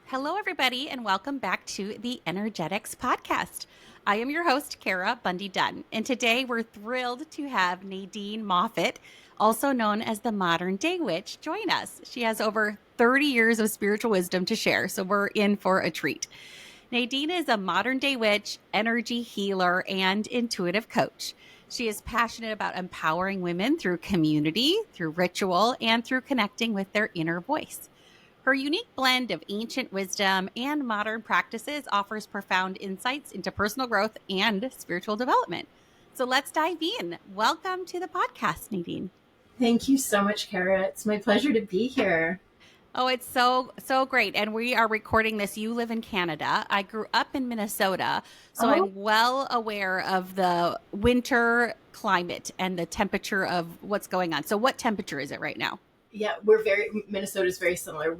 Hello, everybody, and welcome back to the Energetics Podcast. I am your host, Kara Bunde-Dunn, and today we're thrilled to have Nadine Moffatt, also known as the Modern Day Witch, join us. She has over 30 years of spiritual wisdom to share, so we're in for a treat. Nadine is a modern day witch, energy healer, and intuitive coach. She is passionate about empowering women through community, through ritual, and through connecting with their inner voice. Her unique blend of ancient wisdom and modern practices offers profound insights into personal growth and spiritual development. So let's dive in. Welcome to the podcast, Nadine. Thank you so much, Kara. It's my pleasure to be here. Oh, it's so great. And we are recording this. You live in Canada. I grew up in Minnesota, so Oh, I'm well aware of the winter climate and the temperature of what's going on. So what temperature is it right now? yeah, Minnesota's very similar.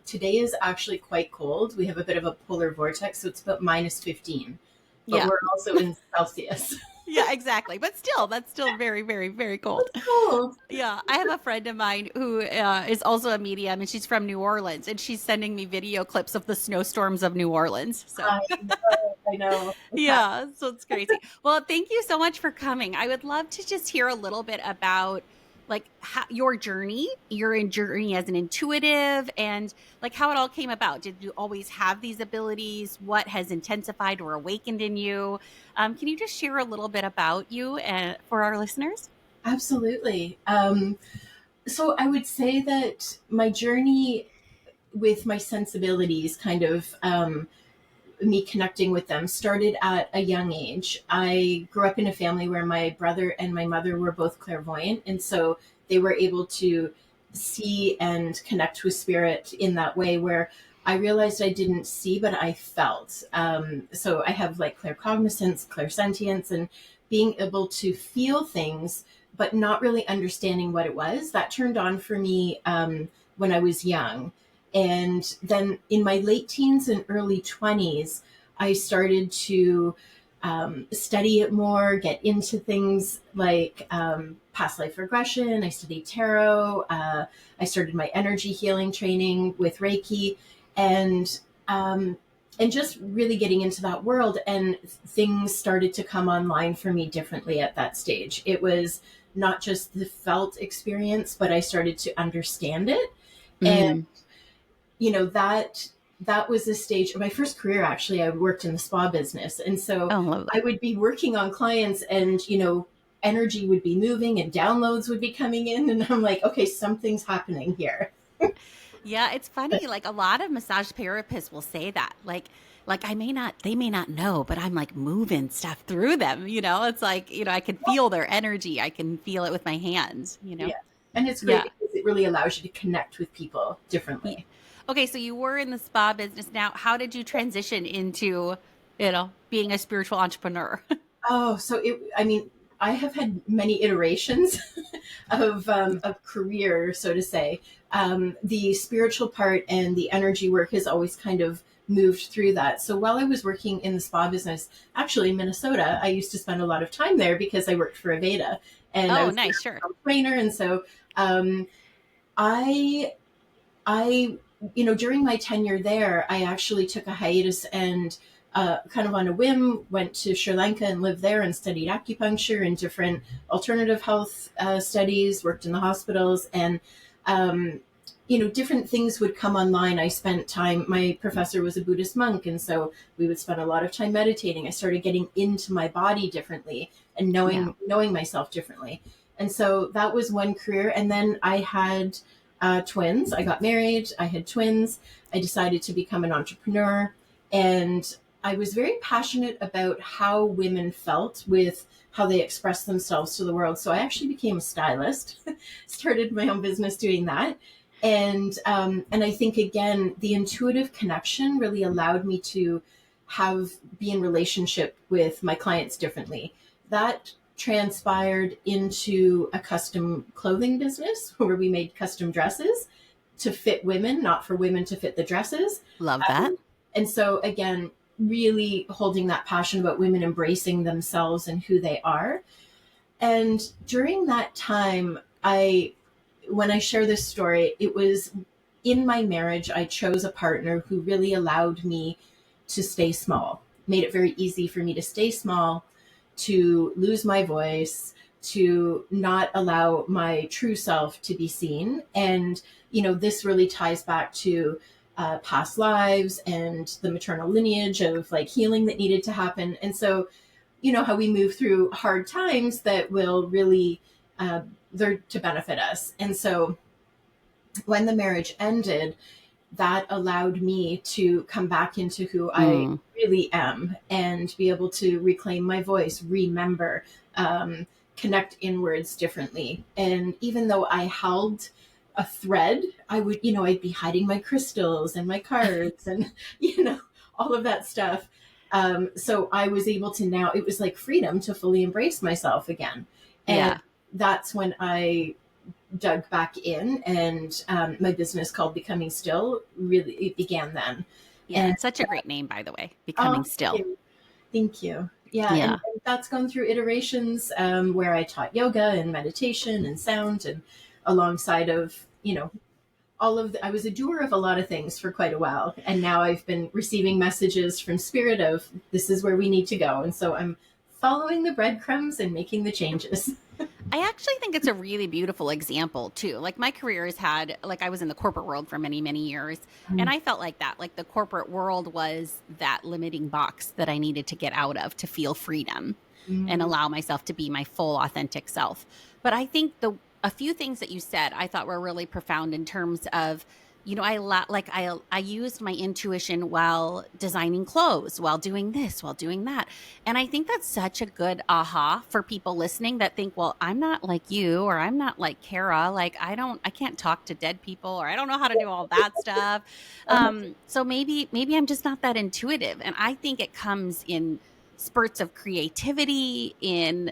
Today is actually quite cold. We have a bit of a polar vortex, so it's about minus 15, but Yeah. we're also in Celsius. Yeah, exactly. But still, that's still very, very, very cold. It's cold. Yeah, I have a friend of mine who is also a medium, and she's from New Orleans, and she's sending me video clips of the snowstorms of New Orleans. So, I know. yeah, so it's crazy. Well, thank you so much for coming. I would love to just hear a little bit about like your journey as an intuitive, and like how it all came about. Did you always have these abilities? What has intensified or awakened in you? Can you just share a little bit about you for our listeners? Absolutely. So I would say that my journey with my sensibilities me connecting with them started at a young age. I grew up in a family where my brother and my mother were both clairvoyant, and so they were able to see and connect with spirit in that way where I realized I didn't see, but I felt. So I have like claircognizance, clairsentience, and being able to feel things, but not really understanding what it was. That turned on for me when I was young. And then in my late teens and early 20s, I started to study it more, get into things like past life regression. I studied tarot. I started my energy healing training with Reiki, and um, and just really getting into that world. And things started to come online for me differently at that stage. It was not just the felt experience, but I started to understand it. And Mm. that was the stage of my first career. Actually, I worked in the spa business, and so Oh, I lovely. would be working on clients, and energy would be moving and downloads would be coming in, and I'm like, okay, something's happening here. Yeah, it's funny. Like a lot of massage therapists will say that. Like they may not know, but I'm like moving stuff through them. It's like, I can feel their energy. I can feel it with my hands. Yeah, and it's great Yeah. because it really allows you to connect with people Yeah. differently. Okay, so you were in the spa business. Now, how did you transition into, being a spiritual entrepreneur? Oh, I mean, I have had many iterations of career, so to say. The spiritual part and the energy work has always kind of moved through that. So while I was working in the spa business, actually in Minnesota, I used to spend a lot of time there because I worked for Aveda, and I Oh, was nice, sure. a trainer. And so um, I, I, during my tenure there, I actually took a hiatus and kind of on a whim, went to Sri Lanka and lived there and studied acupuncture and different alternative health studies, worked in the hospitals, and um, different things would come online. I spent time, my professor was a Buddhist monk, and so we would spend a lot of time meditating. I started getting into my body differently and Yeah. knowing myself differently. And so that was one career. And then I had twins. I got married. I had twins. I decided to become an entrepreneur. And I was very passionate about how women felt with how they express themselves to the world. So I actually became a stylist, started my own business doing that. And I think, again, the intuitive connection really allowed me to be in relationship with my clients differently. That transpired into a custom clothing business where we made custom dresses to fit women, not for women to fit the dresses. Love that. And so, again, really holding that passion about women embracing themselves and who they are. And during that time, when I share this story, it was in my marriage, I chose a partner who really allowed me to stay small, made it very easy for me to stay small, to lose my voice, to not allow my true self to be seen. And, this really ties back to past lives and the maternal lineage of like healing that needed to happen. And so, how we move through hard times that will really, they're to benefit us. And so when the marriage ended, that allowed me to come back into who I Mm. really am and be able to reclaim my voice, remember, connect inwards differently. And even though I held a thread, I would, I'd be hiding my crystals and my cards and, all of that stuff. So I was able to now, it was like freedom to fully embrace myself again. And Yeah. that's when I dug back in, and my business called Becoming Still really it began then. Yeah. And It's such a great name, by the way, oh, Becoming Still. thank you. Yeah, and, Yeah. and that's gone through iterations where I taught yoga and meditation and sound, and alongside of all of I was a doer of a lot of things for quite a while, and now I've been receiving messages from spirit of this is where we need to go, and so I'm following the breadcrumbs and making the changes. I actually think it's a really beautiful example too. Like my career has had, like I was in the corporate world for many, many years, and I felt like that. Like the corporate world was that limiting box that I needed to get out of to feel freedom and Mm-hmm. allow myself to be my full authentic self. But I think a few things that you said I thought were really profound in terms of, I used my intuition while designing clothes, while doing this, while doing that. And I think that's such a good aha for people listening that think, well, I'm not like you, or I'm not like Kara. Like I can't talk to dead people, or I don't know how to do all that stuff. So maybe I'm just not that intuitive. And I think it comes in spurts of creativity, in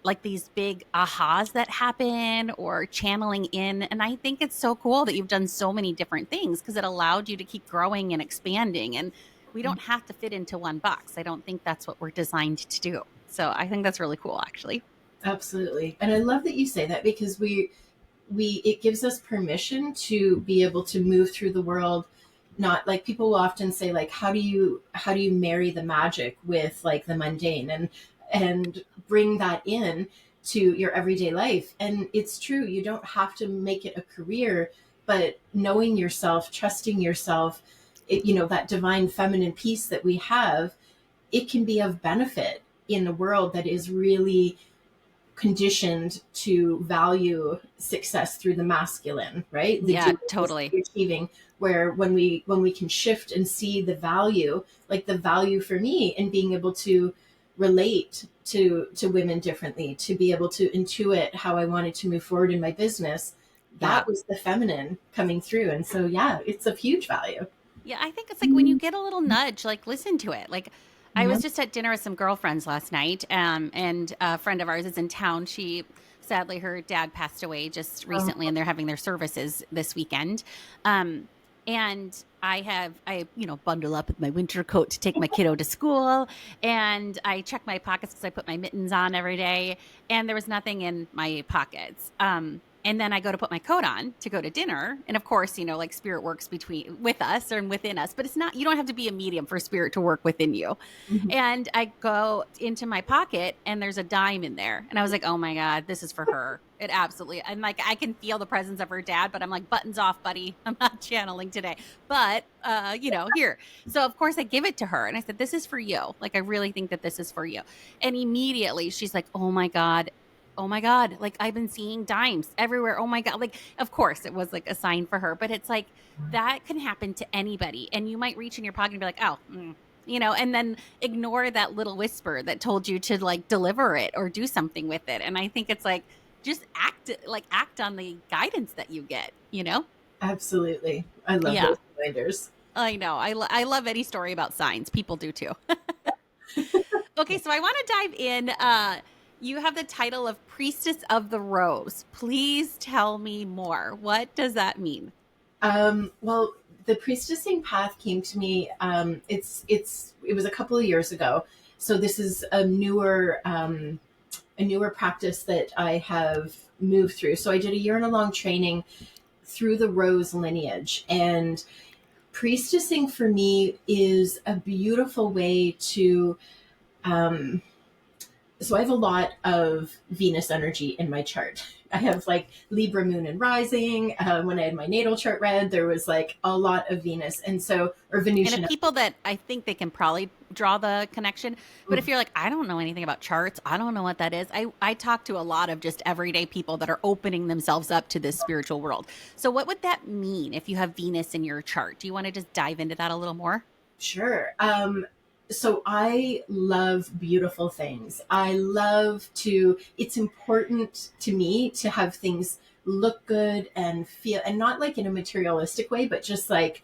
like these big ahas that happen, or channeling in. And I think it's so cool that you've done so many different things, because it allowed you to keep growing and expanding, and we don't have to fit into one box. I don't think that's what we're designed to do. So I think that's really cool, actually. Absolutely. And I love that you say that because we it gives us permission to be able to move through the world. Not like people will often say like how do you marry the magic with like the mundane and bring that in to your everyday life. And it's true, you don't have to make it a career, but knowing yourself, trusting yourself, that divine feminine piece that we have, it can be of benefit in a world that is really conditioned to value success through the masculine, right? The Yeah, doing, totally. the achieving. Where when we can shift and see the value, like the value for me in being able to relate to women differently, to be able to intuit how I wanted to move forward in my business, Yeah. that was the feminine coming through. And so yeah, it's of huge value. Yeah, I think it's like when you get a little nudge, like listen to it. Like I Yeah. was just at dinner with some girlfriends last night, and a friend of ours is in town. She sadly her dad passed away just Oh, recently, and they're having their services this weekend. And I bundle up with my winter coat to take my kiddo to school, and I check my pockets because I put my mittens on every day, and there was nothing in my pockets. And then I go to put my coat on to go to dinner. And of course, like spirit works with us and within us, but it's not, you don't have to be a medium for spirit to work within you. mhm. And I go into my pocket and there's a dime in there. And I was like, oh my God, this is for her. It absolutely, and like, I can feel the presence of her dad, but I'm like, buttons off, buddy. I'm not channeling today, but, here. So of course I give it to her and I said, this is for you. Like, I really think that this is for you. And immediately she's like, oh my God. Oh my God, like I've been seeing dimes everywhere. Oh my God. Like, of course it was like a sign for her, but it's like that can happen to anybody. And you might reach in your pocket and be like, oh, and then ignore that little whisper that told you to like deliver it or do something with it. And I think it's like, just act on the guidance that you get. Absolutely. I love Yeah, those reminders. I know. I love any story about signs. People do too. Okay, so I want to dive in. You have the title of Priestess of the Rose. Please tell me more. What does that mean? Well, the priestessing path came to me. It was a couple of years ago, so this is a newer practice that I have moved through. So I did a year and a long training through the Rose lineage. And priestessing for me is a beautiful way to, so I have a lot of Venus energy in my chart. I have like Libra moon and rising. When I had my natal chart read, there was like a lot of Venus. And so, or And if Venusian. people that I think they can probably draw the connection, but if Mm, you're like, I don't know anything about charts, I don't know what that is. I talk to a lot of just everyday people that are opening themselves up to this spiritual world. So what would that mean if you have Venus in your chart? Do you want to just dive into that a little more? sure. So I love beautiful things. I love to, it's important to me to have things look good and feel, and not like in a materialistic way, but just like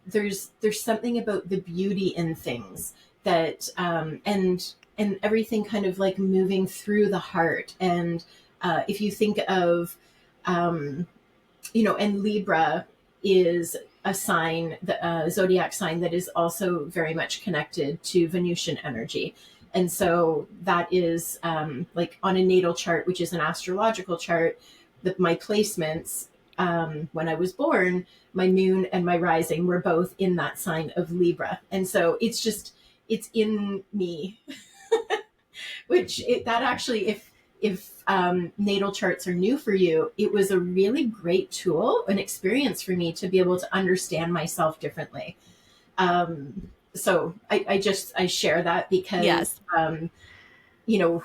there's something about the beauty in things that, and everything kind of like moving through the heart. And if you think of, um, and Libra is a sign, the zodiac sign that is also very much connected to Venusian energy. And so that is like on a natal chart, which is an astrological chart, my placements when I was born, my moon and my rising were both in that sign of Libra. And so it's in me, that actually, if natal charts are new for you, it was a really great tool, an experience for me to be able to understand myself differently. So I share that because, Yes. you know,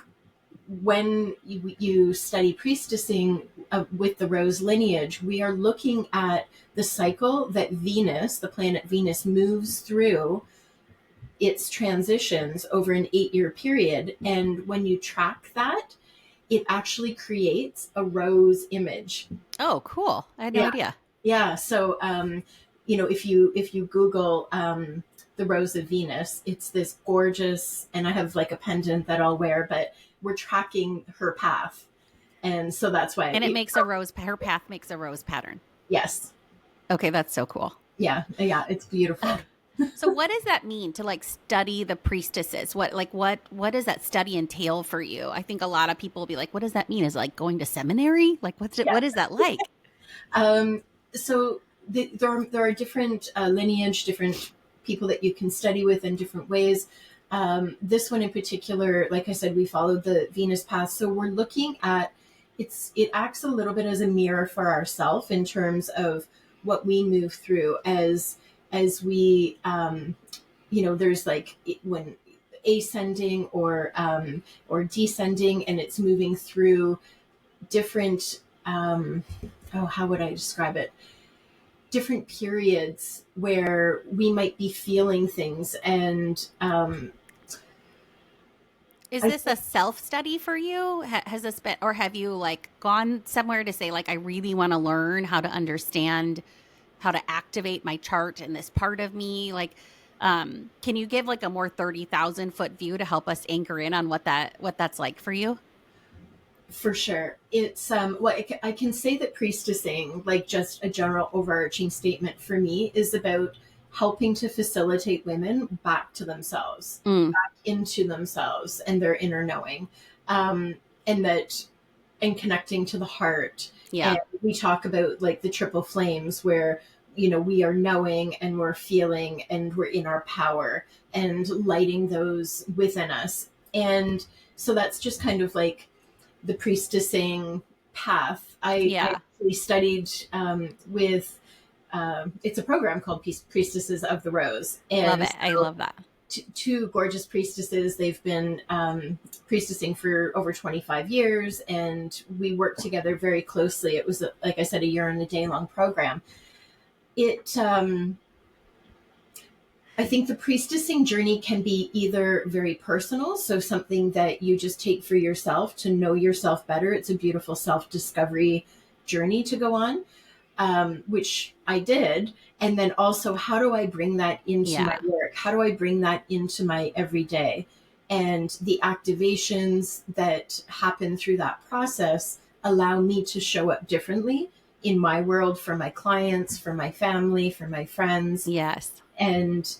when you study priestessing with the Rose lineage, we are looking at the cycle that Venus, the planet Venus, moves through its transitions over an 8-year period. And when you track that, it actually creates a rose image. Oh, cool. I had no Yeah. idea. Yeah. So, if you Google the Rose of Venus, it's this gorgeous, and I have like a pendant that I'll wear, but we're tracking her path. And so that's why, And it makes a rose, her path makes a rose pattern. yes. Okay, that's so cool. Yeah. Yeah. It's beautiful. So what does that mean to like study the priestesses? What does that study entail for you? I think a lot of people will be like, what does that mean? Is it like going to seminary? Like Yeah. what is that like? Um, so there are different lineage, different people that you can study with in different ways. This one in particular, like I said, we followed the Venus path. So we're looking at, it acts a little bit as a mirror for ourselves in terms of what we move through as we, there's like when ascending or descending, and it's moving through different, how would I describe it? Different periods where we might be feeling things. And Is I this a think self study for you? Has this been, or have you like gone somewhere to say like, I really want to learn how to understand how to activate my chart in this part of me? Like, can you give like a more 30,000 foot view to help us anchor in on what that's like for you? for sure it's, I can say that priestessing, like just a general overarching statement for me, is about helping to facilitate women back to themselves, Mm, into themselves and their inner knowing, um, and that, and connecting to the heart. yeah. And we talk about like the triple flames where, we are knowing and we're feeling and we're in our power, and lighting those within us. And so that's just kind of like the priestessing path. I Yeah. actually studied with, it's a program called Priestesses of the Rose. Love And it. I so love that. two gorgeous priestesses. They've been priestessing for over 25 years, and we worked together very closely. It was, like I said, a year and a day long program. It, I think the priestessing journey can be either very personal, so something that you just take for yourself to know yourself better. It's a beautiful self discovery journey to go on, which I did. And then also, how do I bring that into my Yeah. work? How do I bring that into my everyday? And the activations that happen through that process allow me to show up differently in my world, for my clients, for my family, for my friends. Yes. And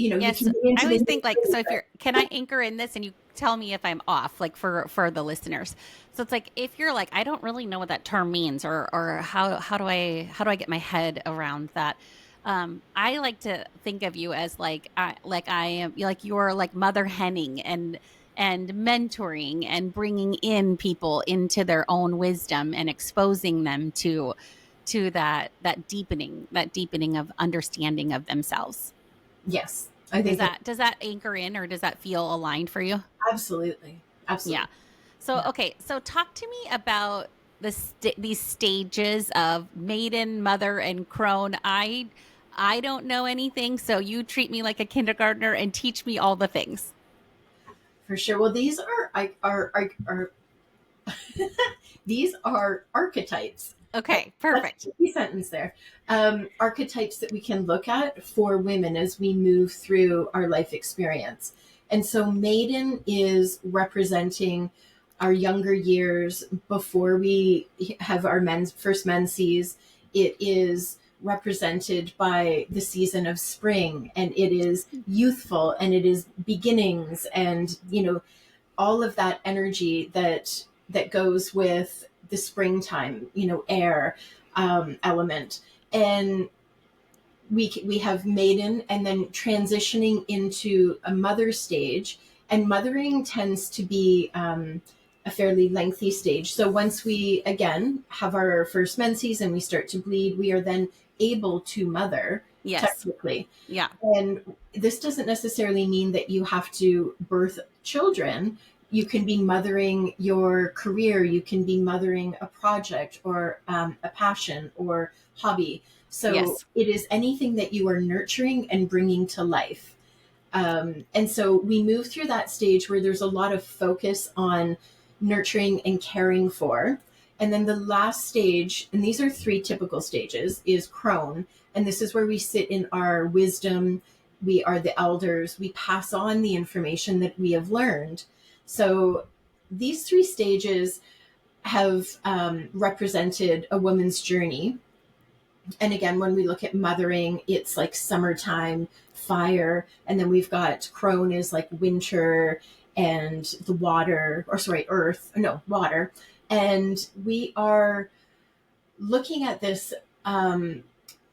you Yes, can get I into the always think like, so if nitty-gritty. you're, can I anchor in this and you tell me if I'm off, like for the listeners. So it's like if you're like, I don't really know what that term means, or how do I get my head around that? I like to think of you as like I am like you're like mother henning and mentoring and bringing in people into their own wisdom and exposing them to that deepening of understanding of themselves. Yes, I Does think that that anchor in, or does that feel aligned for you? absolutely, Yeah. absolutely. So Yeah. okay, so talk to me about these stages of maiden, mother, and crone. I don't know anything, so you treat me like a kindergartner and teach me all the things. For sure. Well, these are these are archetypes. Okay, That's perfect. a key sentence there. Archetypes that we can look at for women as we move through our life experience. And so, maiden is representing our younger years before we have our first menses. It is represented by the season of spring, and it is youthful, and it is beginnings, and all of that energy that goes with the springtime, air element. And we have maiden, and then transitioning into a mother stage. And mothering tends to be a fairly lengthy stage. So once we again have our first menses and we start to bleed, we are then able to mother Yes. technically. Yeah. And this doesn't necessarily mean that you have to birth children. You can be mothering your career, you can be mothering a project, or a passion or hobby. So Yes. it is anything that you are nurturing and bringing to life. And so we move through that stage where there's a lot of focus on nurturing and caring for. And then the last stage, and these are three typical stages, is crone. And this is where we sit in our wisdom. We are the elders. We pass on the information that we have learned. So these three stages have represented a woman's journey. And again, when we look at mothering, it's like summertime, fire, and then we've got crone is like winter, and the water, or sorry, earth, no, water. And we are looking at this and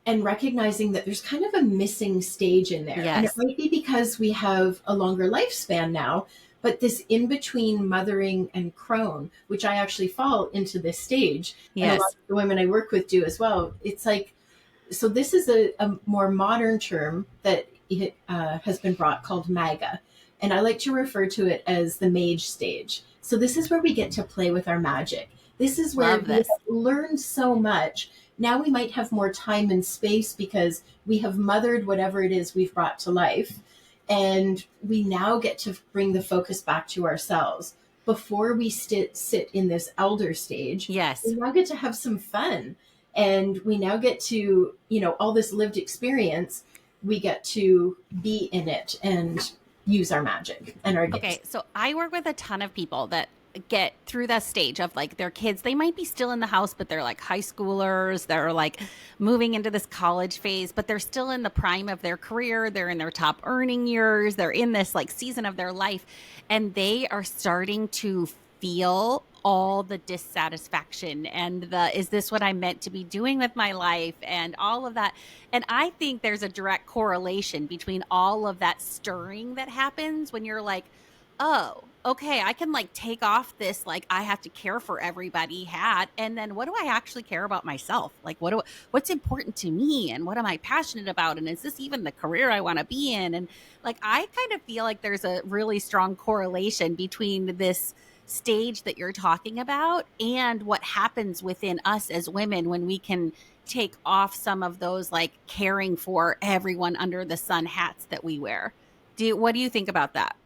recognizing that there's kind of a missing stage in there. And it Yes. might be because we have a longer lifespan now, but this in between mothering and crone, which I actually fall into this stage, and a lot Yes. of the women I work with do as well. It's like, so this is a more modern term that has been brought called MAGA. And I like to refer to it as the mage stage. So this is where we get to play with our magic. This is where Love we have this. learned so much. Now we might have more time and space because we have mothered whatever it is we've brought to life. And we now get to bring the focus back to ourselves. Before we sit in this elder stage, we Yes. now get to have some fun, and we now get to, all this lived experience, we get to be in it and use our magic and our gifts. Okay, so I work with a ton of people that get through that stage of like their kids, they might be still in the house, but they're like high schoolers, they're like moving into this college phase, but they're still in the prime of their career, they're in their top earning years, they're in this like season of their life, and they are starting to feel all the dissatisfaction and the, is this what I'm meant to be doing with my life, and all of that. And I think there's a direct correlation between all of that stirring that happens when you're like, oh, okay, I can like take off this, like, I have to care for everybody hat. And then what do I actually care about myself? Like, what's important to me, and what am I passionate about? And is this even the career I want to be in? And like, I kind of feel like there's a really strong correlation between this stage that you're talking about and what happens within us as women when we can take off some of those like caring for everyone under the sun hats that we wear. What do you think about that?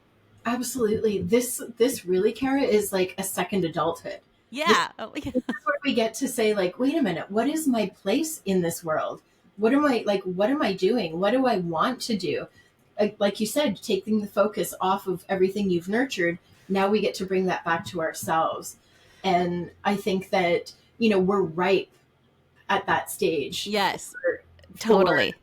Absolutely. This really, Kara, is like a second adulthood. This, Yeah. Oh, this is where we get to say, like, wait a minute, what is my place in this world? What am I doing? What do I want to do? Like you said, taking the focus off of everything you've nurtured, now we get to bring that back to ourselves. And I think that, we're ripe at that stage yes, for totally.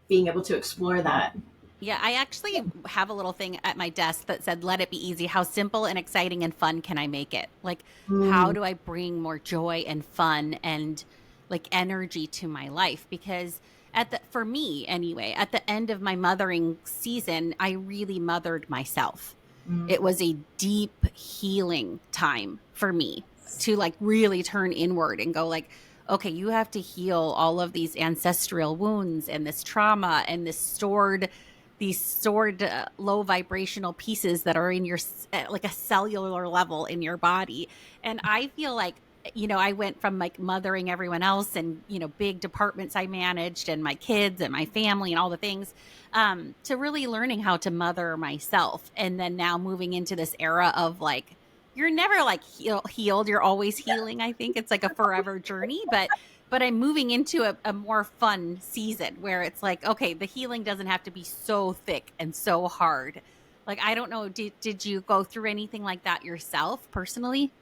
being able to explore that. Yeah, I actually have a little thing at my desk that said, let it be easy. How simple and exciting and fun can I make it? Like, how Mm, do I bring more joy and fun and like energy to my life? Because for me anyway, at the end of my mothering season, I really mothered myself. mm, It was a deep healing time for me to like really turn inward and go like, okay, you have to heal all of these ancestral wounds and this trauma and these stored low vibrational pieces that are in your like a cellular level in your body. And I feel like, I went from like mothering everyone else and, big departments I managed and my kids and my family and all the things, to really learning how to mother myself. And then now moving into this era of like, you're never like healed. You're always healing. I think it's like a forever journey, but I'm moving into a more fun season where it's like, okay, the healing doesn't have to be so thick and so hard. Like, I don't know, did you go through anything like that yourself personally?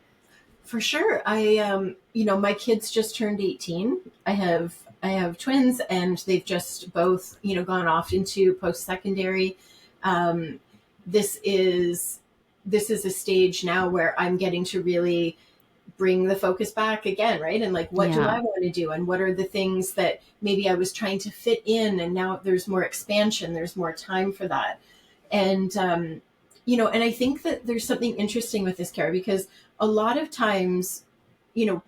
for sure. My kids just turned 18. I have twins, and they've just both, gone off into post-secondary. Um, this is this is a stage now where I'm getting to really bring the focus back again, right? And like, what do Yeah. I want to do? And what are the things that maybe I was trying to fit in, and now there's more expansion, there's more time for that. And, and I think that there's something interesting with this, Kara, because a lot of times,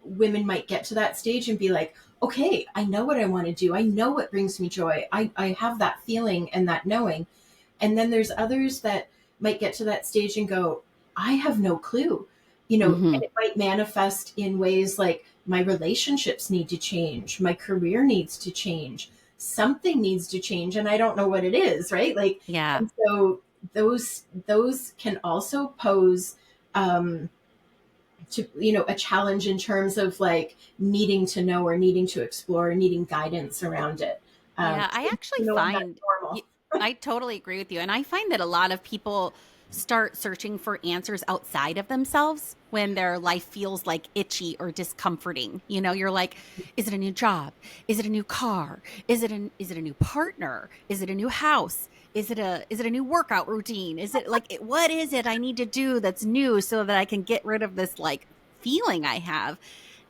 women might get to that stage and be like, okay, I know what I want to do. I know what brings me joy. I have that feeling and that knowing. And then there's others that might get to that stage and go, I have no clue, Hmm. and it might manifest in ways like my relationships need to change, my career needs to change, something needs to change, and I don't know what it is, right? Like, Yeah. and so those can also pose um to a challenge in terms of like needing to know or needing to explore, needing guidance around it. Yeah, So, I actually and that's find normal. I totally agree with you. And I find that a lot of people start searching for answers outside of themselves when their life feels like itchy or discomforting. You're like, is it a new job? Is it a new car? Is it a new partner? Is it a new house? Is it a new workout routine? Is it like what is it I need to do that's new so that I can get rid of this like feeling I have?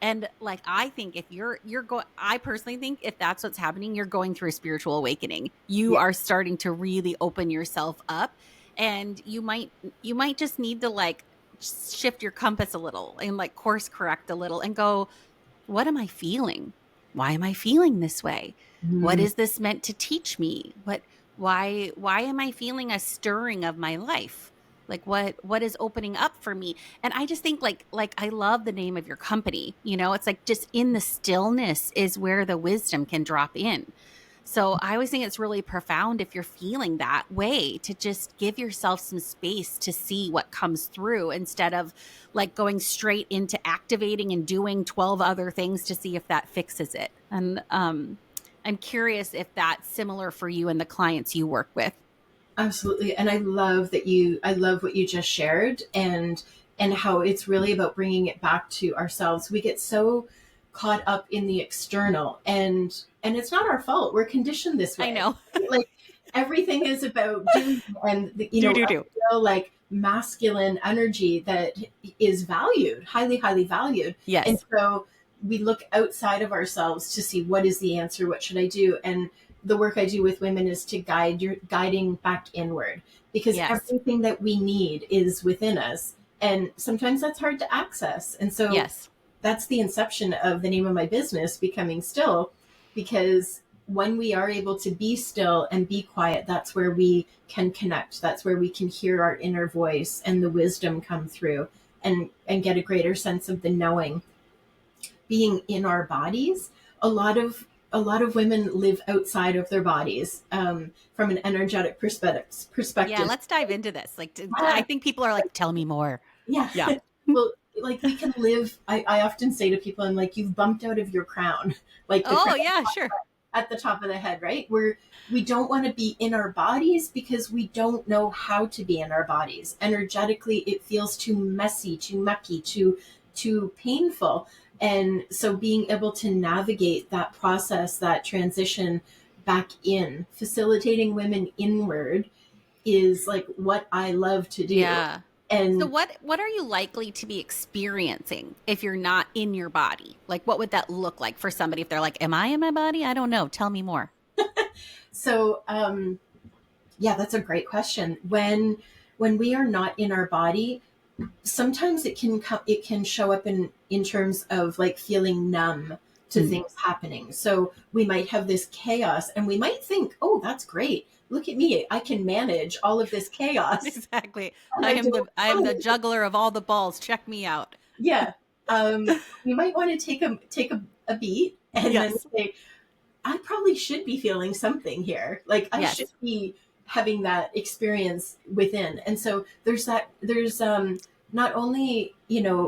And like I think if you're going I personally think if that's what's happening, you're going through a spiritual awakening. You Yeah. are starting to really open yourself up, and you might just need to like shift your compass a little and like course correct a little and go, what am I feeling? Why am I feeling this way? What Mm, is this meant to teach me? Why am I feeling a stirring of my life? Like what is opening up for me? And I just think like I love the name of your company. It's like just in the stillness is where the wisdom can drop in. So I always think it's really profound if you're feeling that way to just give yourself some space to see what comes through instead of like going straight into activating and doing 12 other things to see if that fixes it. And I'm curious if that's similar for you and the clients you work with. absolutely. And I love what you just shared, and how it's really about bringing it back to ourselves. We get so caught up in the external, and it's not our fault. We're conditioned this I way. know. Like, everything is about doing, and Do do a do. real like masculine energy that is valued, highly, highly valued. And Yes. so we look outside of ourselves to see what is the answer, what should I do? And the work I do with women is to guiding back inward, because Yes. everything that we need is within us. And sometimes that's hard to access. And so Yes. that's the inception of the name of my business, Becoming Still, because when we are able to be still and be quiet, that's where we can connect. That's where we can hear our inner voice and the wisdom come through, and get a greater sense of the knowing. Being in our bodies, a lot of women live outside of their bodies, from an energetic Yeah, perspective. let's dive into this. I think people are like, tell me more. Yeah. Yeah. Well, like, we can live. I often say to people, I'm like, you've bumped out of your crown, like the Oh, crown yeah, sure. at the top of the head, right? We don't want to be in our bodies because we don't know how to be in our bodies. Energetically, it feels too messy, too mucky, too painful. And so being able to navigate that process, that transition back in. Facilitating women inward is like what I love to do. Yeah. So And what are you likely to be experiencing if you're not in your body? Like what would that look like for somebody if they're like, "Am I in my body? I don't know. Tell me more." so, yeah, that's a great question. When we are not in our body, sometimes it can show up in terms of like feeling numb to Mm. things happening. So we might have this chaos and we might think, oh, that's great, look at me, I can manage all of this chaos. Exactly. And I don't I am the juggler of all the balls. Check me out. Yeah. You might want to take a beat and then Yes. say, I probably should be feeling something here. Like I should Yes. be having that experience within. And so there's not only,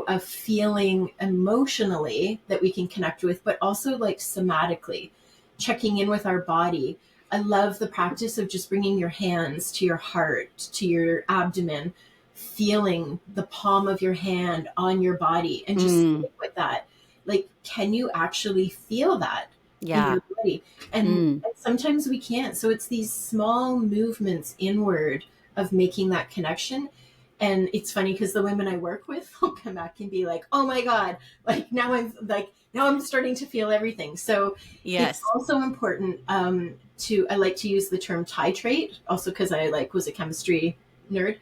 a feeling emotionally that we can connect with, but also like somatically checking in with our body. I love the practice of just bringing your hands to your heart, to your abdomen, feeling the palm of your hand on your body and just Mm. sit with that. Like, can you actually feel that in Yeah. your body? Mm. And sometimes we can't. So it's these small movements inward of making that connection. And it's funny because the women I work with will come back and be like, "Oh my God, now I'm starting to feel everything." So it's Yes. also important I like to use the term titrate, also because I was a chemistry nerd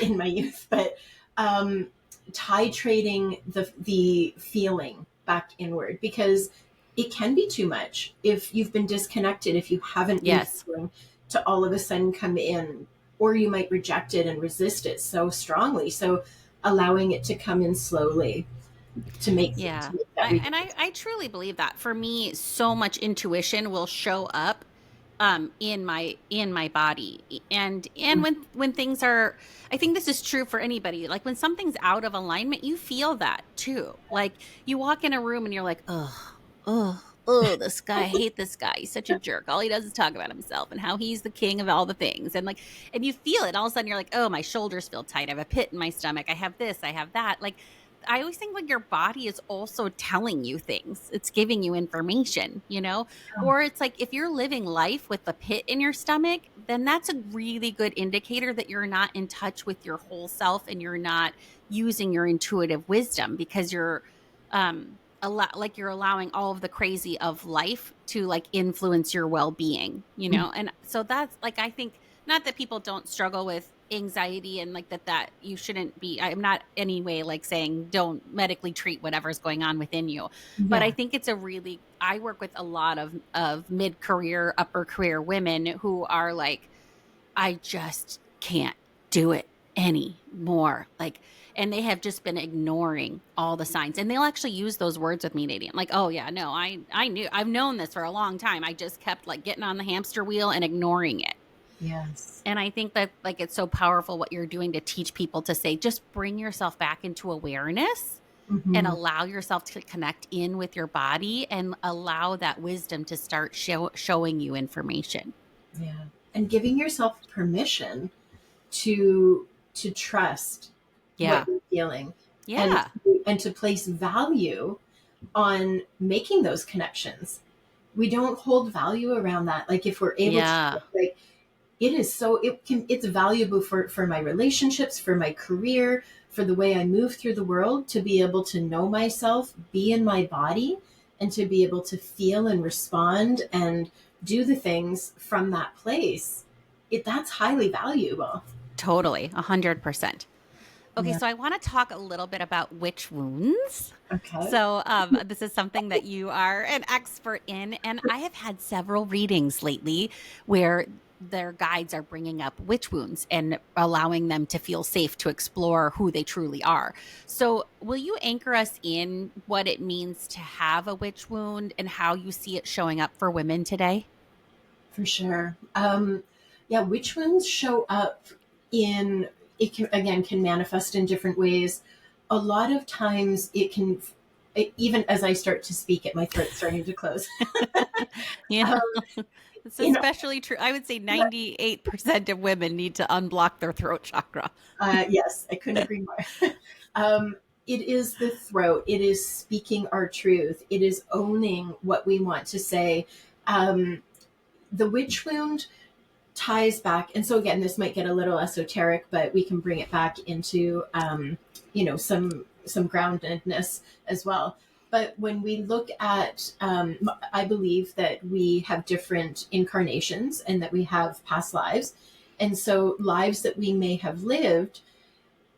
in my youth, but um, titrating the feeling back inward, because it can be too much if you've been disconnected, if you haven't been Yes. feeling, to all of a sudden come in, or you might reject it and resist it so strongly. So allowing it to come in slowly Yeah. to make that I truly believe that. For me, so much intuition will show up in my body. And when things are, I think this is true for anybody. Like when something's out of alignment, you feel that too. Like you walk in a room and you're like, oh, this guy, I hate this guy. He's such a jerk. All he does is talk about himself and how he's the king of all the things. And like, and you feel it. All of a sudden you're like, oh, my shoulders feel tight. I have a pit in my stomach. I have this, I have that. Like, I always think like your body is also telling you things. It's giving you information, you know? Or it's like if you're living life with the pit in your stomach, then that's a really good indicator that you're not in touch with your whole self and you're not using your intuitive wisdom because you're you're allowing all of the crazy of life to like influence your well-being, you know? And so that's like I think not that people don't struggle with anxiety and like that you shouldn't be, I'm not anyway like saying don't medically treat whatever's going on within you, but I Yeah. think it's a really, I work with a lot of mid-career upper career women who are like, I just can't do it anymore, like, and they have just been ignoring all the signs, and they'll actually use those words with me, Nadine, like, oh yeah, no, I knew, I've known this for a long time, I just kept like getting on the hamster wheel and ignoring it. Yes. And I think that like it's so powerful what you're doing to teach people to say, just bring yourself back into awareness and Mm-hmm. allow yourself to connect in with your body and allow that wisdom to start showing you information. Yeah. And giving yourself permission to trust what Yeah. you're feeling, and Yeah. to place value on making those connections. We don't hold value around that. Like if we're able to, Yeah. like, it's valuable for my relationships, for my career, for the way I move through the world, to be able to know myself, be in my body, and to be able to feel and respond and do the things from that place. That's highly valuable. Totally. 100%. Okay, Yeah. so I want to talk a little bit about witch wounds. Okay. So, this is something that you are an expert in, and I have had several readings lately where their guides are bringing up witch wounds and allowing them to feel safe to explore who they truly are. So, will you anchor us in what it means to have a witch wound and how you see it showing up for women today? For sure. Yeah, witch wounds show up in, it can, again, can manifest in different ways. A lot of times even as I start to speak it, my throat's starting to close. Yeah. um, It's you know, especially true. I would say 98% of women need to unblock their throat chakra. yes, I couldn't agree more. um, it is the throat. It is speaking our truth. It is owning what we want to say. Um, the witch wound ties back, and so again, this might get a little esoteric, but we can bring it back into some groundedness as well. But when we look at, I believe that we have different incarnations and that we have past lives, and so lives that we may have lived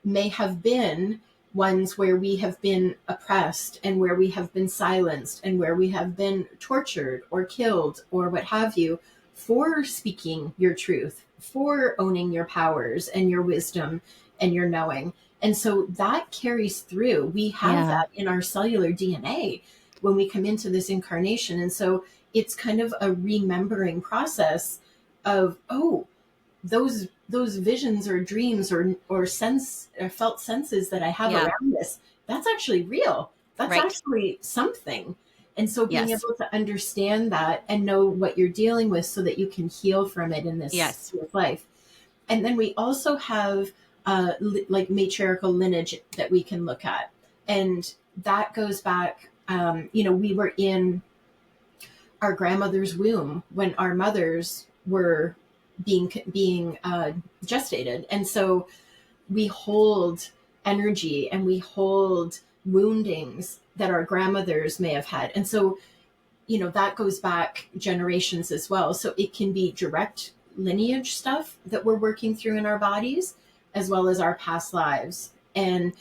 may have been ones where we have been oppressed and where we have been silenced and where we have been tortured or killed or what have you for speaking your truth, for owning your powers and your wisdom and your knowing. And so that carries through. We have that in our cellular DNA when we come into this incarnation. And so it's kind of a remembering process of, oh, those visions or dreams or sense or felt senses that I have around this, that's actually real. That's actually something. And so being able to understand that and know what you're dealing with so that you can heal from it in this life. And then we also have like matriarchal lineage that we can look at. And that goes back, we were in our grandmother's womb when our mothers were being gestated. And so we hold energy and we hold woundings that our grandmothers may have had. And so, that goes back generations as well. So it can be direct lineage stuff that we're working through in our bodies, as well as our past lives. And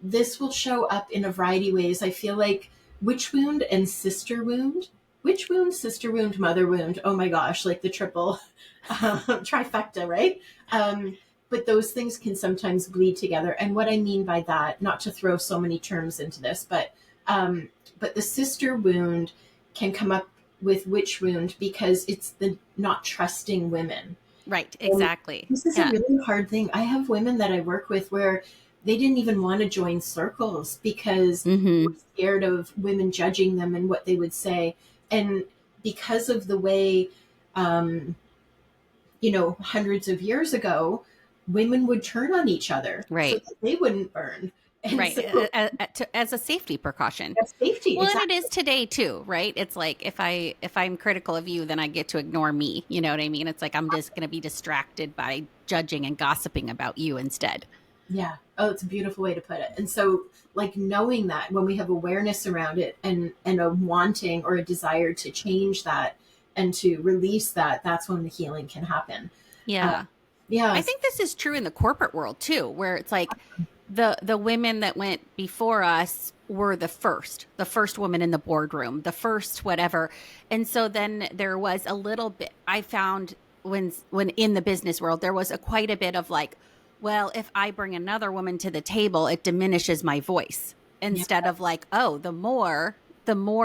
this will show up in a variety of ways. I feel like witch wound and sister wound, witch wound, sister wound, mother wound. Oh my gosh, like the triple trifecta, right? But those things can sometimes bleed together. And what I mean by that, not to throw so many terms into this, but the sister wound can come up with witch wound because it's the not trusting women. Right, exactly. And this is a really hard thing. I have women that I work with where they didn't even want to join circles because they were scared of women judging them and what they would say. And because of the way, hundreds of years ago, women would turn on each other so that they wouldn't burn. And so, as a safety precaution. As safety, well, exactly. And it is today too, right? It's like if I'm critical of you, then I get to ignore me. You know what I mean? It's like I'm just going to be distracted by judging and gossiping about you instead. Yeah. Oh, it's a beautiful way to put it. And so, like, knowing that when we have awareness around it and a wanting or a desire to change that and to release that, that's when the healing can happen. Yeah. I think this is true in the corporate world too, where it's like the women that went before us were the first woman in the boardroom, the first whatever. And so then there was a little bit, I found when in the business world, there was quite a bit of like, well, if I bring another woman to the table, it diminishes my voice instead of like, oh, the more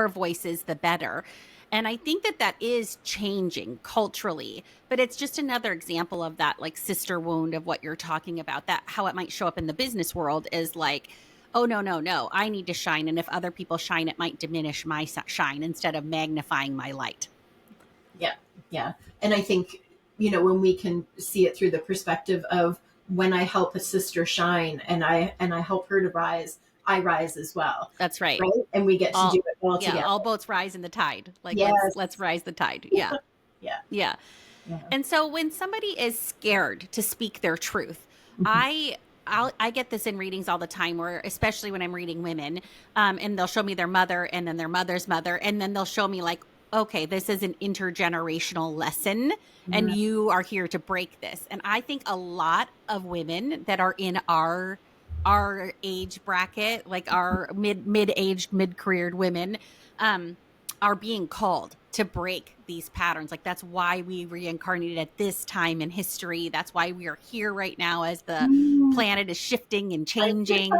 voices, the better. And I think that is changing culturally, but it's just another example of that like sister wound of what you're talking about, that how it might show up in the business world is like, oh, no, I need to shine. And if other people shine, it might diminish my shine instead of magnifying my light. Yeah. Yeah. And I think, when we can see it through the perspective of when I help a sister shine and I help her to rise, I rise as well. That's right. And we get to do it all together. All boats rise in the tide. Like, let's rise the tide. Yeah. Yeah. And so when somebody is scared to speak their truth, I get this in readings all the time, where especially when I'm reading women, and they'll show me their mother and then their mother's mother, and then they'll show me like, okay, this is an intergenerational lesson and you are here to break this. And I think a lot of women that are in our age bracket, like our mid-aged, mid-careered women, are being called to break these patterns. Like that's why we reincarnated at this time in history. That's why we are here right now as the planet is shifting and changing.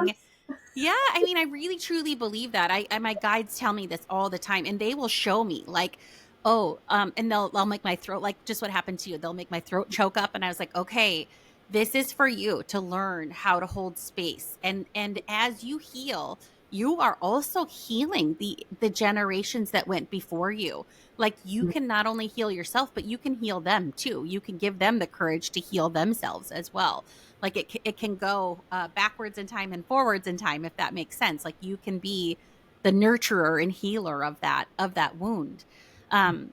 Yeah, I mean, I really truly believe that. My guides tell me this all the time, and they will show me like, and they'll make my throat, like just what happened to you. They'll make my throat choke up, and I was like, okay, this is for you to learn how to hold space. And as you heal, you are also healing the generations that went before you. Like you can not only heal yourself, but you can heal them too. You can give them the courage to heal themselves as well. Like it can go backwards in time and forwards in time, if that makes sense. Like you can be the nurturer and healer of that wound. And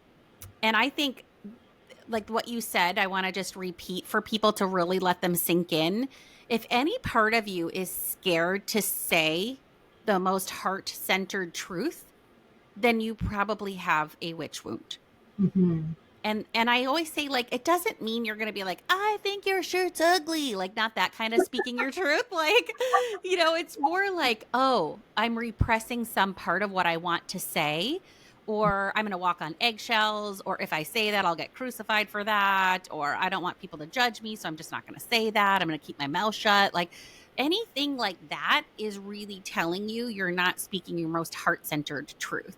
I think like what you said, I want to just repeat for people to really let them sink in. If any part of you is scared to say the most heart-centered truth, then you probably have a witch wound. Mm-hmm. And I always say, like, it doesn't mean you're going to be like, I think your shirt's ugly. Like, not that kind of speaking your truth. Like, it's more like, oh, I'm repressing some part of what I want to say, or I'm going to walk on eggshells, or if I say that, I'll get crucified for that, or I don't want people to judge me, so I'm just not going to say that. I'm going to keep my mouth shut. Like, anything like that is really telling you you're not speaking your most heart-centered truth.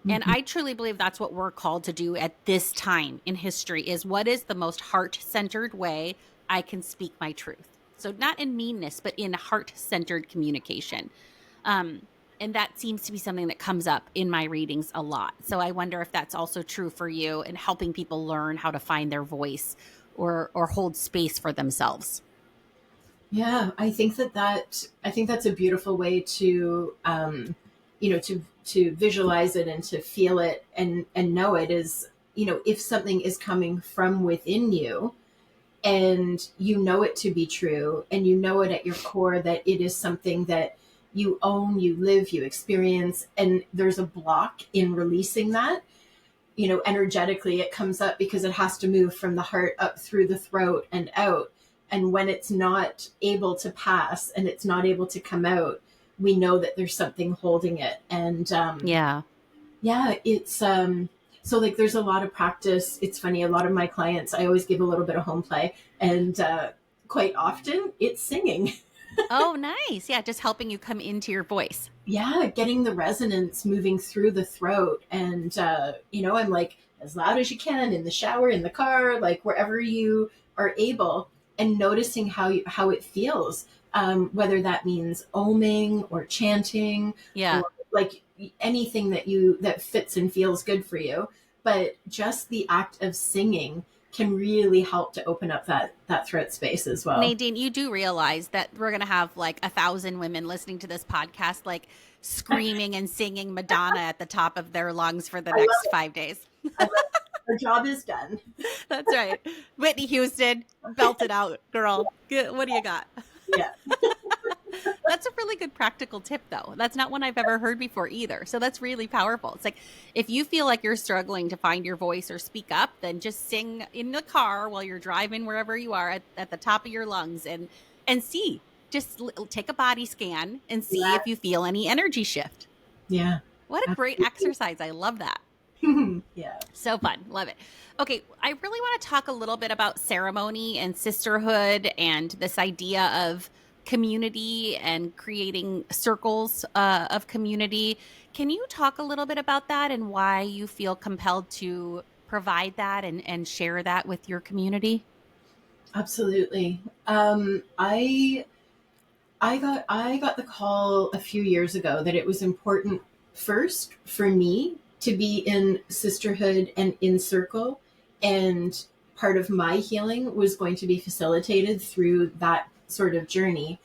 And Mm-hmm. I truly believe that's what we're called to do at this time in history, is what is the most heart-centered way I can speak my truth. So not in meanness, but in heart-centered communication. And that seems to be something that comes up in my readings a lot. So I wonder if that's also true for you in helping people learn how to find their voice or hold space for themselves. Yeah, I think that's a beautiful way to to visualize it and to feel it and know it is, if something is coming from within you and you know it to be true and you know it at your core that it is something that you own, you live, you experience, and there's a block in releasing that, energetically it comes up because it has to move from the heart up through the throat and out. And when it's not able to pass and it's not able to come out, we know that there's something holding it. And Yeah. yeah, it's so like there's a lot of practice. It's funny, a lot of my clients, I always give a little bit of home play, and quite often it's singing. Oh, nice. Yeah. Just helping you come into your voice. Yeah, getting the resonance moving through the throat. And, I'm like, as loud as you can in the shower, in the car, like wherever you are able, and noticing how it feels, whether that means oming or chanting Yeah. or like anything that fits and feels good for you. But just the act of singing can really help to open up that throat space as well. Nadine, you do realize that we're going to have like 1,000 women listening to this podcast, like screaming and singing Madonna at the top of their lungs for the I love next 5 days. I love it. The job is done. That's right. Whitney Houston, belt it out, girl. What do you got? Yeah. That's a really good practical tip, though. That's not one I've ever heard before either. So that's really powerful. It's like if you feel like you're struggling to find your voice or speak up, then just sing in the car while you're driving wherever you are at the top of your lungs and see. Just take a body scan and see Yeah. if you feel any energy shift. Yeah. What a great exercise. I love that. Yeah. So fun. Love it. Okay. I really want to talk a little bit about ceremony and sisterhood and this idea of community and creating circles of community. Can you talk a little bit about that and why you feel compelled to provide that and share that with your community? Absolutely. I got the call a few years ago that it was important first for me to be in sisterhood and in circle, and part of my healing was going to be facilitated through that sort of journey.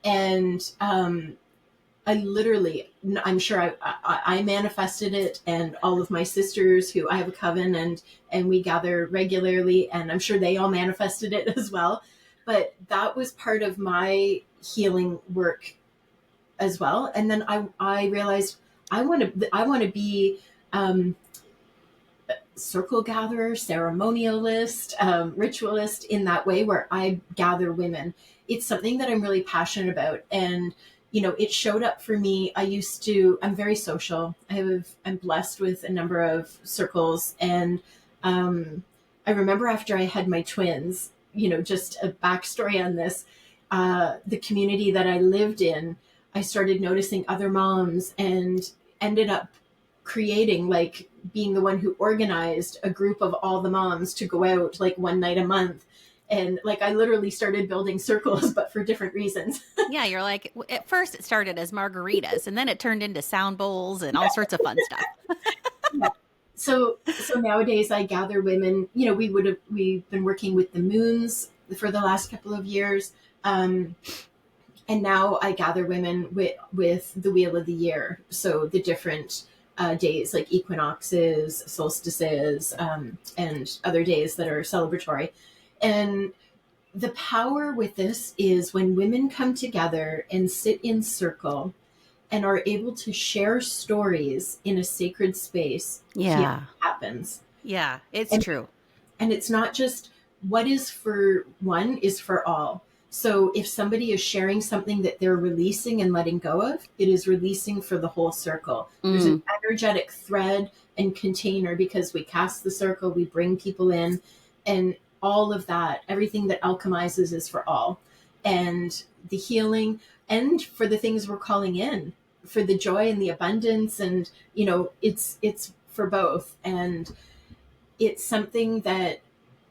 And I literally, I'm sure I manifested it, and all of my sisters who I have a coven and we gather regularly, and I'm sure they all manifested it as well. But that was part of my healing work as well. And then I realized I want to be circle gatherer, ceremonialist, ritualist in that way where I gather women. It's something that I'm really passionate about. And, it showed up for me. I'm very social. I'm blessed with a number of circles. And I remember after I had my twins, just a backstory on this, the community that I lived in, I started noticing other moms and ended up creating, like being the one who organized a group of all the moms to go out like one night a month. And like I literally started building circles, but for different reasons. Yeah, you're like, at first it started as margaritas and then it turned into sound bowls and all sorts of fun stuff. Yeah. So nowadays I gather women, we've been working with the moons for the last couple of years. And now I gather women with the wheel of the year. So the different days like equinoxes, solstices, and other days that are celebratory. And the power with this is when women come together and sit in circle and are able to share stories in a sacred space, healing Yeah. happens. Yeah, it's And true. and it's not just what is for one is for all. So if somebody is sharing something that they're releasing and letting go of, it is releasing for the whole circle. There's an Mm. energetic thread and container because we cast the circle, we bring people in, and all of that, everything that alchemizes is for all. And the healing, and for the things we're calling in, for the joy and the abundance, and it's for both. And it's something that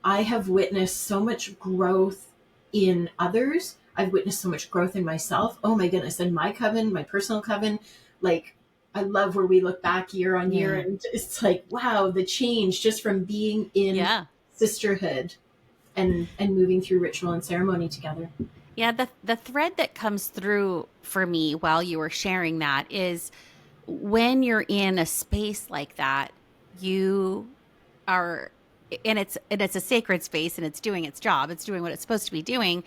I have witnessed so much growth in others. I've witnessed so much growth in myself. Oh my goodness. And my coven, my personal coven, like, I love where we look back year on year Yeah. and it's like, wow, the change just from being in Yeah. sisterhood and moving through ritual and ceremony together. Yeah, the thread that comes through for me while you were sharing that is when you're in a space like that, you are, and it's a sacred space and it's doing its job. It's doing what it's supposed to be doing.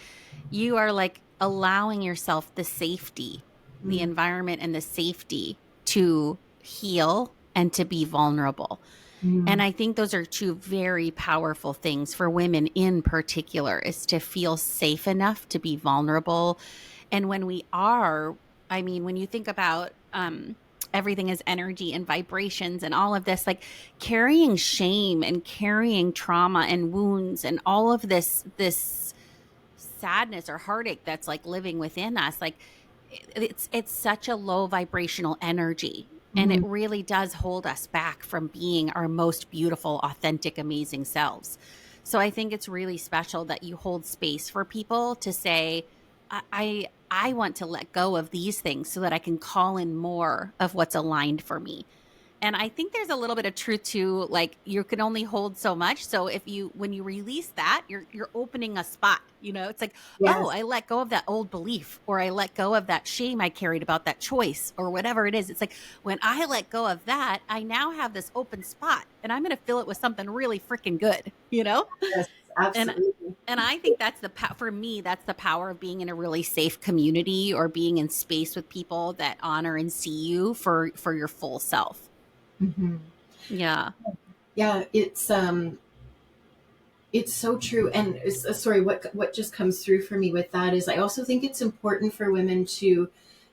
You are like allowing yourself the safety, the Mm. environment and the safety to heal and to be vulnerable. And Mm. I think those are two very powerful things for women in particular, is to feel safe enough to be vulnerable. And when we are, I mean, when you think about everything is energy and vibrations and all of this, like carrying shame and carrying trauma and wounds and all of this sadness or heartache that's like living within us, like it's such a low vibrational energy, and it Mm. really does hold us back from being our most beautiful, authentic, amazing selves. So I think it's really special that you hold space for people to say, I want to let go of these things so that I can call in more of what's aligned for me. And I think there's a little bit of truth to, like, you can only hold so much. So if you, when you release that, you're opening a spot. It's like, oh, Yes. I let go of that old belief, or I let go of that shame I carried about that choice, or whatever it is. It's like when I let go of that, I now have this open spot, and I'm going to fill it with something really freaking good. Yes, And absolutely. and I think that's for me, that's the power of being in a really safe community, or being in space with people that honor and see you for your full self. Hmm. Yeah. Yeah, it's so true. And sorry, what just comes through for me with that is I also think it's important for women to,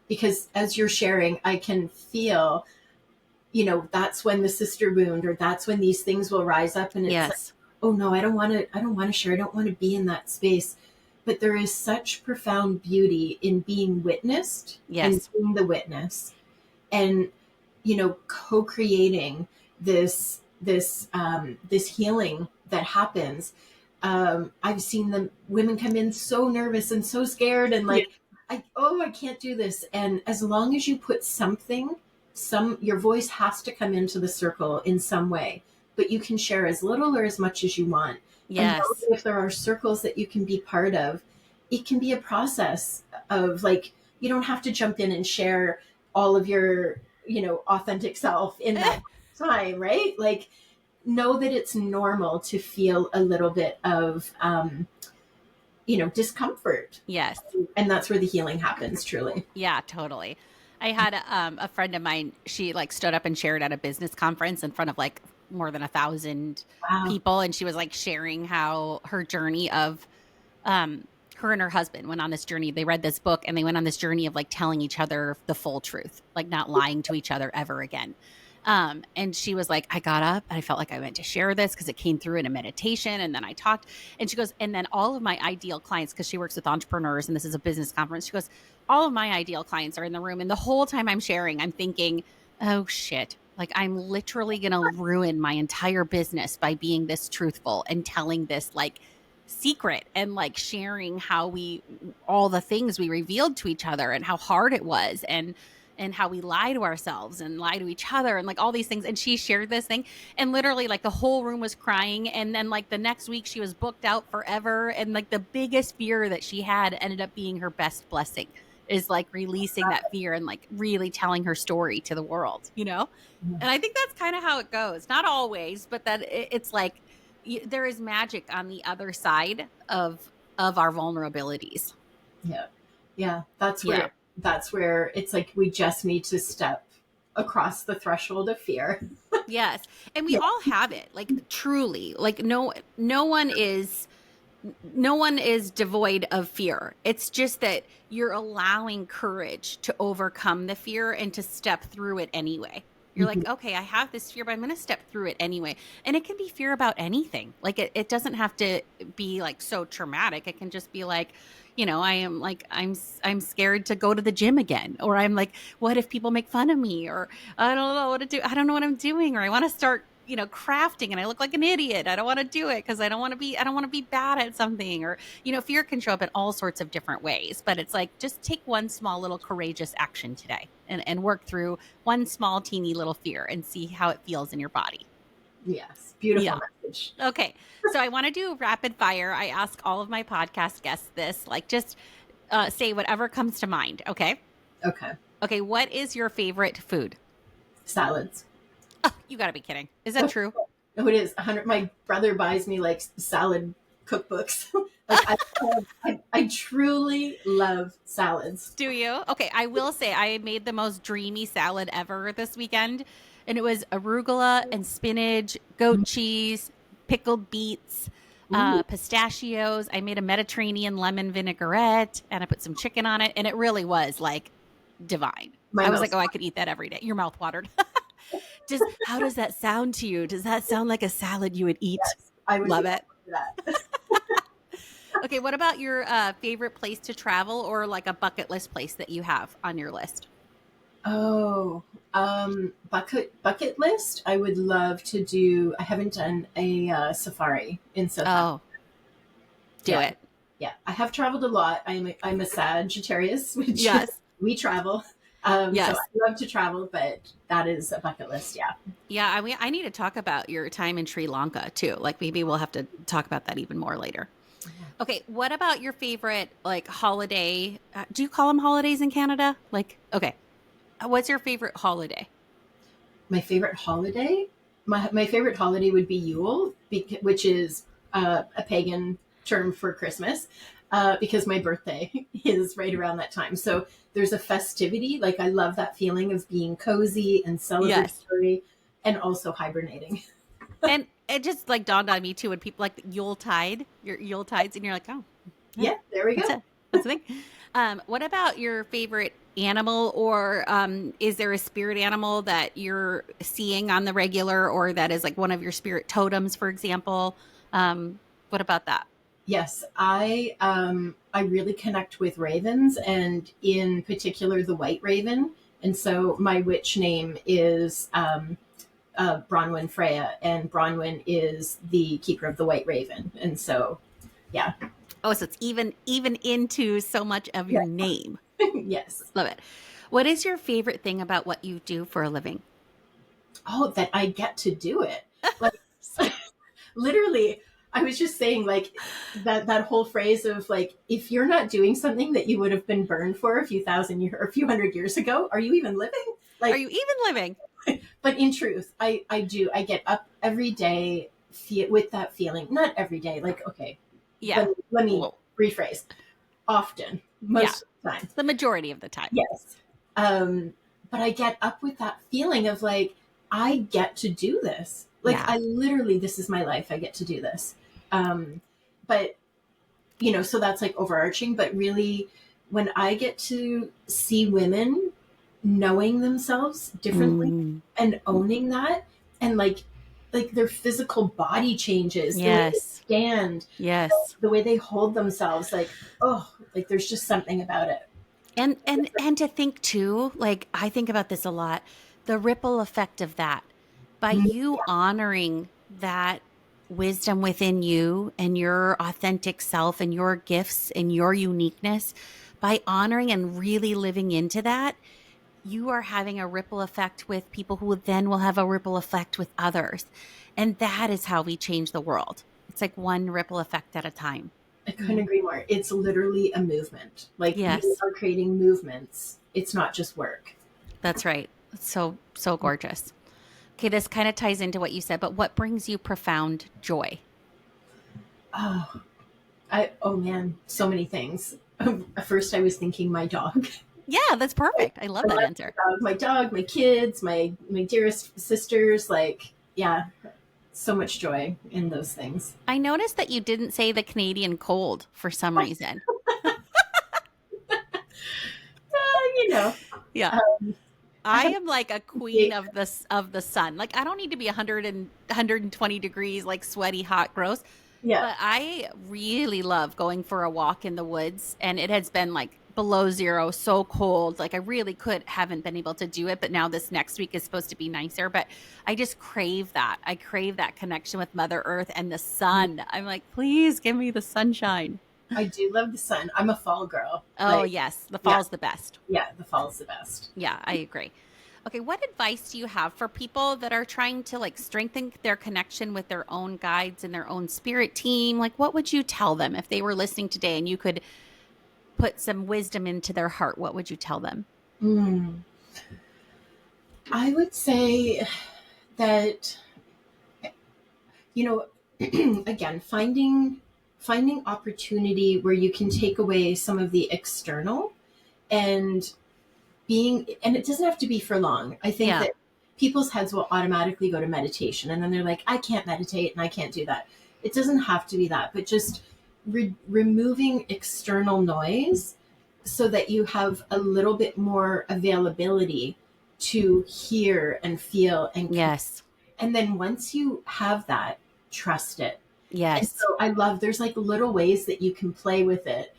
because as you're sharing, I can feel, that's when the sister wound, or that's when these things will rise up, and it's like, Yes. oh no, I don't want to share. I don't want to be in that space. But there is such profound beauty in being witnessed and Yes. being the witness, and co-creating this healing that happens. I've seen the women come in so nervous and so scared and Yeah. like, I can't do this. And as long as you put something, your voice has to come into the circle in some way, but you can share as little or as much as you want. And know Yes. that if there are circles that you can be part of, it can be a process of, like, you don't have to jump in and share all of your authentic self in that time, right? Like, know that it's normal to feel a little bit of discomfort, Yes. and that's where the healing happens, truly. Yeah, totally. I had a friend of mine, she like stood up and shared at a business conference in front of like more than 1,000 Wow. people. And she was like sharing how her journey of, um, her and her husband went on this journey. They read this book and they went on this journey of like telling each other the full truth, like not lying to each other ever again. And she was like, I got up and I felt like I went to share this because it came through in a meditation. And then I talked, and she goes, and then all of my ideal clients, because she works with entrepreneurs and this is a business conference, she goes, all of my ideal clients are in the room. And the whole time I'm sharing, I'm thinking, oh shit, like I'm literally going to ruin my entire business by being this truthful and telling this like secret, and like sharing how all the things we revealed to each other and how hard it was, and how we lie to ourselves and lie to each other and like all these things. And she shared this thing, and literally like the whole room was crying. And then like the next week she was booked out forever. And like the biggest fear that she had ended up being her best blessing, is like releasing that fear and like really telling her story to the world, you know? And I think that's kind of how it goes. Not always, but that it's like there is magic on the other side of our vulnerabilities. Yeah. Yeah. Yeah. That's where it's like we just need to step across the threshold of fear. Yes. And we Yeah. all have it. Like truly. Like no one is devoid of fear. It's just that you're allowing courage to overcome the fear and to step through it anyway. You're Mhm. like, okay, I have this fear, but I'm going to step through it anyway. And it can be fear about anything. Like it doesn't have to be like so traumatic. It can just be like, I am like, I'm scared to go to the gym again. Or I'm like, what if people make fun of me? Or I don't know what to do. I don't know what I'm doing. Or I want to start crafting and I look like an idiot. I don't want to do it because I don't want to be bad at something. Or, fear can show up in all sorts of different ways, but it's like, just take one small little courageous action today and work through one small teeny little fear and see how it feels in your body. Yes. Beautiful Yeah. message. Okay. So I want to do rapid fire. I ask all of my podcast guests this, like just say whatever comes to mind. Okay. Okay. Okay. What is your favorite food? Salads. Oh, you gotta be kidding. Is that true? No, it is 100. My brother buys me like salad cookbooks. Like I truly love salads. Do you? Okay, I will say I made the most dreamy salad ever this weekend, and it was arugula and spinach, goat cheese, pickled beets, Ooh, pistachios. I made a Mediterranean lemon vinaigrette, and I put some chicken on it, and it really was like divine. my I was like, mouth. oh, I could eat that every day. Your mouth watered. Just how does that sound to you? Does that sound like a salad you would eat? Yes, I would Love be it. for that. Okay, what about your favorite place to travel or like a bucket list place that you have on your list? Oh, bucket list. I would love to do. I haven't done a safari in South Africa. Oh, do Yeah, it. yeah. I have traveled a lot. I'm a Sagittarius, which Yes. we travel. So Yes. I love to travel, but that is a bucket list. Yeah. Yeah, I mean, I need to talk about your time in Sri Lanka too. Like maybe we'll have to talk about that even more later. Okay, what about your favorite like holiday? Do you call them holidays in Canada? Like, okay, what's your favorite holiday? My favorite holiday. My favorite holiday would be Yule, which is a pagan term for Christmas, because my birthday is right around that time. So there's a festivity. Like I love that feeling of being cozy and Yes. celebratory, and also hibernating. And it just like dawned on me too when people like the Yule tides, and you're like, oh, yeah, Yeah, there we that's go. it. That's the thing. What about your favorite animal, or is there a spirit animal that you're seeing on the regular, or that is like one of your spirit totems, for example? What about that? Yes, I really connect with ravens, and in particular the white raven. And so my witch name is Bronwyn Freya, and Bronwyn is the keeper of the white raven. And so, yeah, Oh, so it's even into so much of yeah. your name. Yes. Love it. What is your favorite thing about what you do for a living? Oh, that I get to do it. Like literally, I was just saying like that whole phrase of like, if you're not doing something that you would have been burned for a few thousand years or a few hundred years ago, are you even living? Are Like, you even living? but in truth, I do. I get up every day with that feeling. Not every day. Like, okay, Yeah. let me Well, rephrase. Often, yeah. most of the time. The majority of the time. Yes. But I get up with that feeling of like, I get to do this. Like, Yeah. I literally, this is my life. I get to do this. But, so that's like overarching. But really, when I get to see women knowing themselves differently Mm. and owning that, and like their physical body changes, the way they Yes. stand, Yes. the way they hold themselves, like, oh, like there's just something about it. And to think too, like I think about this a lot, the ripple effect of that. By you honoring that wisdom within you and your authentic self and your gifts and your uniqueness, by honoring and really living into that, you are having a ripple effect with people who then will have a ripple effect with others. And that is how we change the world. It's like one ripple effect at a time. I couldn't agree more. It's literally a movement. Like you Yes, are creating movements. It's not just work. that's right. It's so gorgeous. Okay, this kind of ties into what you said, but what brings you profound joy? Oh, oh man, so many things. At first I was thinking my dog. Yeah, that's perfect. I love I that love answer. my dog, my kids, my dearest sisters. Like, yeah, so much joy in those things. I noticed that you didn't say the Canadian cold for some reason. You know, Yeah. um, I I have am like a queen a of the sun. Like I don't need to be 120 degrees like sweaty, hot, gross. yeah. But I really love going for a walk in the woods, and it has been like below zero, so cold. Like I really haven't been able to do it, but now this next week is supposed to be nicer. But I just crave that. I crave that connection with Mother Earth and the sun. I'm like, please give me the sunshine. I do love the sun. I'm a fall girl. Oh, Like, yes, the yeah, fall's the best. yeah, the fall's the best. Yeah, I agree. Okay, what advice do you have for people that are trying to like strengthen their connection with their own guides and their own spirit team? Like, what would you tell them if they were listening today and you could put some wisdom into their heart? What would you tell them? Mm. I would say that, you know, again, finding opportunity where you can take away some of the external and and it doesn't have to be for long. I think Yeah. that people's heads will automatically go to meditation and then they're like, I can't meditate and I can't do that. It doesn't have to be that, but just removing external noise so that you have a little bit more availability to hear and feel and connect. Yes. And then once you have that, trust it. And Yes. so I love there's like little ways that you can play with it.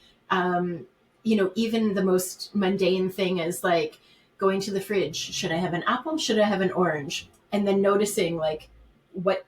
Even the most mundane thing is like going to the fridge. Should I have an apple? Should I have an orange? And then noticing like what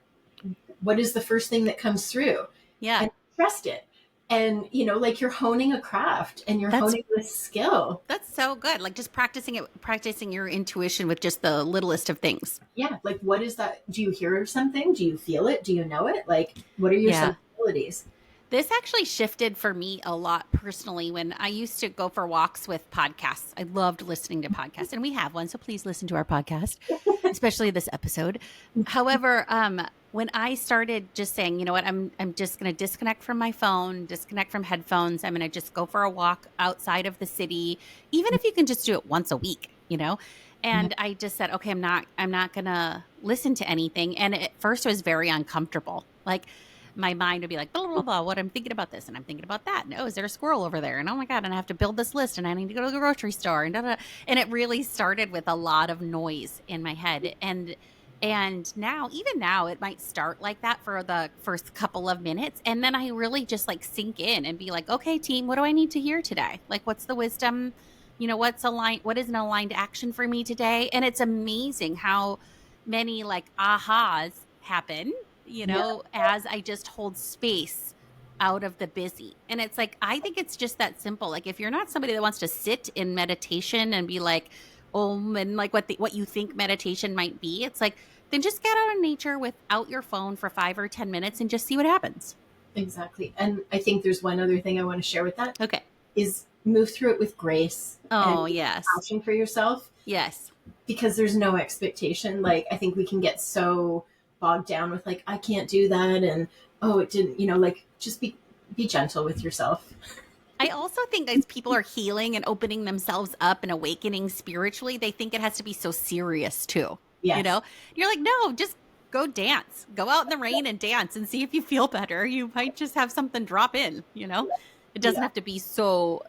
what is the first thing that comes through Yeah. and trust it. And like you're honing a craft and you're That's honing this skill. that's so good. Like just practicing your intuition with just the littlest of things. Yeah, like what is that? Do you hear something? Do you feel it? Do you know it? Like what are your Yeah. sensibilities? This actually shifted for me a lot personally when I used to go for walks with podcasts. I loved listening to podcasts, and we have one, so please listen to our podcast, especially this episode. However, when I started just saying, you know what, I'm just going to disconnect from my phone, disconnect from headphones. I'm going to just go for a walk outside of the city, even if you can just do it once a week, you know. Yeah. And I just said, okay, I'm not going to listen to anything. And at first, it was very uncomfortable, like my mind would be like, blah, blah, blah, what I'm thinking about this and I'm thinking about that. And oh, is there a squirrel over there? And oh my God, and I have to build this list and I need to go to the grocery store and da, da, da. And it really started with a lot of noise in my head. And now, even now, it might start like that for the first couple of minutes. And then I really just like sink in and be like, okay, team, what do I need to hear today? Like, what's the wisdom? What is an aligned action for me today? And it's amazing how many like ahas happen, Yeah. as I just hold space out of the busy. And it's like, I think it's just that simple. Like, if you're not somebody that wants to sit in meditation and be like, and like what you think meditation might be, it's like, then just get out in nature without your phone for 5 or 10 minutes and just see what happens. Exactly. And I think there's one other thing I want to share with that Okay. is move through it with grace and Oh, yes. passion for yourself Yes. because there's no expectation. Like I think we can get so bogged down with like I can't do that and oh it didn't, like just be gentle with yourself. I also think as people are healing and opening themselves up and awakening spiritually, they think it has to be so serious too. Yes. You're like, no, just go dance, go out in the rain and dance and see if you feel better. You might just have something drop in. It doesn't Yeah. have to be so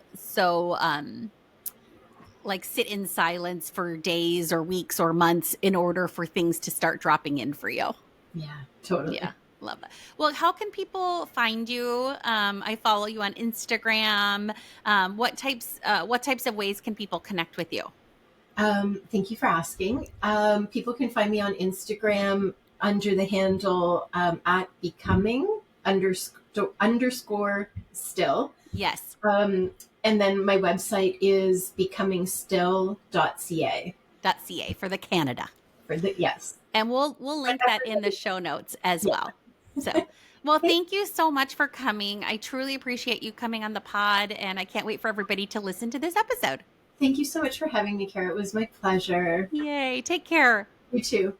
like sit in silence for days or weeks or months in order for things to start dropping in for you. Yeah, totally. Yeah. Love that. Well, how can people find you? I follow you on Instagram. What types of ways can people connect with you? Thank you for asking. People can find me on Instagram under the handle at becoming underscore still. Yes. And then my website is becomingstill.ca. .ca for the Canada. Yes. And we'll link that in the show notes as well. So, Well, Okay. thank you so much for coming. I truly appreciate you coming on the pod, and I can't wait for everybody to listen to this episode. Thank you so much for having me, Kara. It was my pleasure. Yay. Take care. You too.